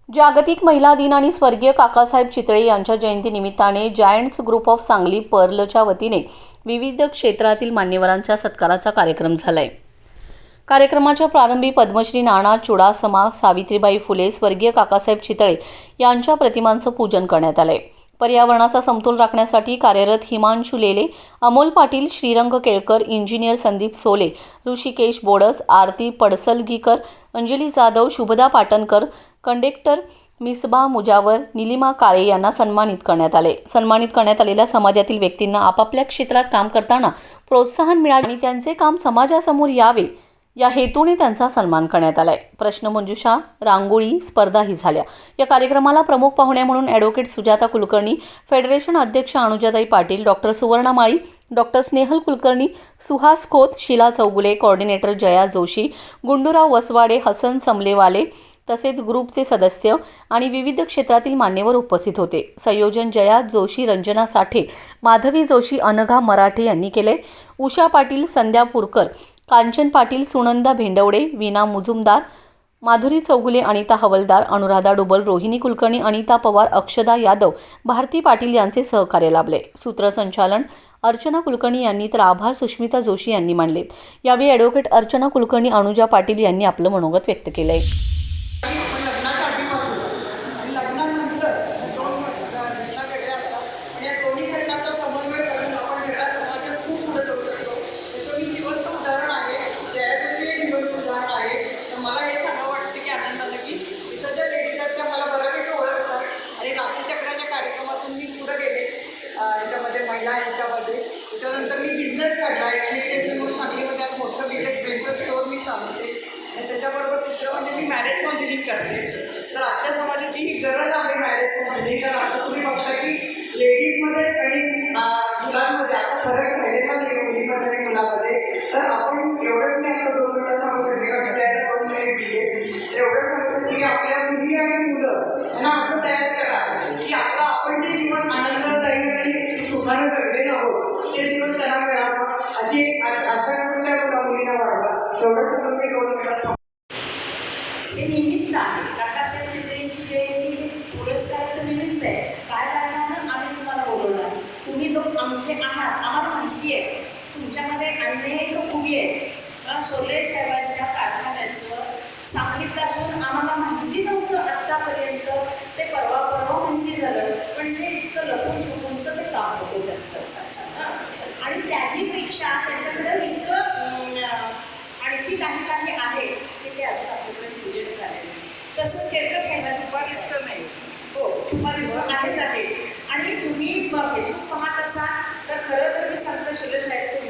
जागतिक महिला दिन आणि स्वर्गीय काकासाहेब चितळे यांच्या जयंतीनिमित्ताने जायंट्स ग्रुप ऑफ सांगली पर्लच्या वतीने विविध क्षेत्रातील मान्यवरांच्या सत्काराचा कार्यक्रम झालाय। कार्यक्रमाच्या प्रारंभी पद्मश्री नाना चुडासमा, सावित्रीबाई फुले, स्वर्गीय काकासाहेब चितळे यांच्या प्रतिमांचं पूजन करण्यात आलंय। पर्यावरणाचा समतोल राखण्यासाठी कार्यरत हिमांशु लेले, अमोल पाटील, श्रीरंग केळकर, इंजिनियर संदीप सोले, ऋषिकेश बोडस, आरती पडसलगीकर, अंजली जाधव, शुभदा पाटणकर, कंडक्टर मिसबा मुजावर, निलिमा काळे यांना सन्मानित करण्यात आले। सन्मानित करण्यात आलेल्या समाजातील व्यक्तींना आपापल्या क्षेत्रात काम करताना प्रोत्साहन मिळावे आणि त्यांचे काम समाजासमोर यावे या हेतूने त्यांचा सन्मान करण्यात आलाय। प्रश्नमंजुषा, रांगोळी स्पर्धाही झाल्या। या कार्यक्रमाला प्रमुख पाहुण्या म्हणून ॲडव्होकेट सुजाता कुलकर्णी, फेडरेशन अध्यक्ष अनुजाताई पाटील, डॉक्टर सुवर्णा माळी, डॉक्टर स्नेहल कुलकर्णी, सुहास खोत, शीला चौगुले, कोऑर्डिनेटर जया जोशी, गुंडूराव वसवाडे, हसन समलेवाले तसेच ग्रुपचे सदस्य आणि विविध क्षेत्रातील मान्यवर उपस्थित होते। संयोजन जया जोशी, रंजना साठे, माधवी जोशी, अनघा मराठे यांनी केले। उषा पाटील, संध्या पुरकर, कांचन पाटील, सुनंदा भेंडवडे, वीना मुजुमदार, माधुरी चौगुले, अनिता हवलदार, अनुराधा डुबल, रोहिणी कुलकर्णी, अनिता पवार, अक्षदा यादव, भारती पाटील यांचे सहकार्य लाभले। सूत्रसंचालन अर्चना कुलकर्णी यांनी तर आभार सुष्मिता जोशी यांनी मानलेत। यावेळी ॲडव्होकेट अर्चना कुलकर्णी, अनुजा पाटील यांनी आपलं मनोगत व्यक्त केलंय। याच्यामध्ये महिला याच्यामध्ये त्याच्यानंतर मी बिझनेस काढला एक्सपेक्टेशन म्हणून सांगलीमध्ये आता मोठं बिझनेस स्टोर मी चालवते आणि त्याच्याबरोबर तिसरं म्हणजे मी मॅरेज काउन्सिलिंग करते। तर आजच्या समाजाची ही गरज आहे मॅरेज काउन्सिलिंग, कारण आता तुम्ही बघता की लेडीजमध्ये आणि मुलांमध्ये आता फरक राहिलेला नाही मुलीमध्ये आणि मुलामध्ये। तर आपण एवढंच मी आपलं 2 मिनिटं सांगू शकते, 2 मिनिट दिले तर एवढं सांगतो की आपल्या मुली आणि मुलं यांना असं तयार करा की आता आपण जे जीवन आनंददायी आणि सुखानं जगलेलं आहोत ते दिवस त्यांना मिळावं अशी आशा करून त्या मुलींना वाढवा। एवढं सगळं मी 2 मिनिटात हे निमित्त आहे। काकासाहेब चितळेंची जयंती पुरस्काराचं निमित्त आहे। काय कारणानं आम्ही तुम्हाला बोलवलं आहे, तुम्ही लोक आमचे आहात, आम्हाला माहिती आहे तुमच्यामध्ये अनेक खूबी आहेत। सोले साहेबांच्या कारखान्याचं सांगलीपासून आम्हाला माहिती नव्हतं आत्तापर्यंत, ते परवा माहिती झालं, पण ते इतकं लपून छपूनचं ते काम होतं त्यांचं। आणि त्याहीपेक्षा त्यांच्याकडं इतकं आणखी काही आहे की ते आता आपल्याकडे पूजन करायला। तसंच केळकर साहेबांचं परिस्त नाही, हो परिस्त आहेच आहे। आणि तुम्ही फेसबुक पाहत असाल तर खरं तर मी सांगतो सुरेश साहेब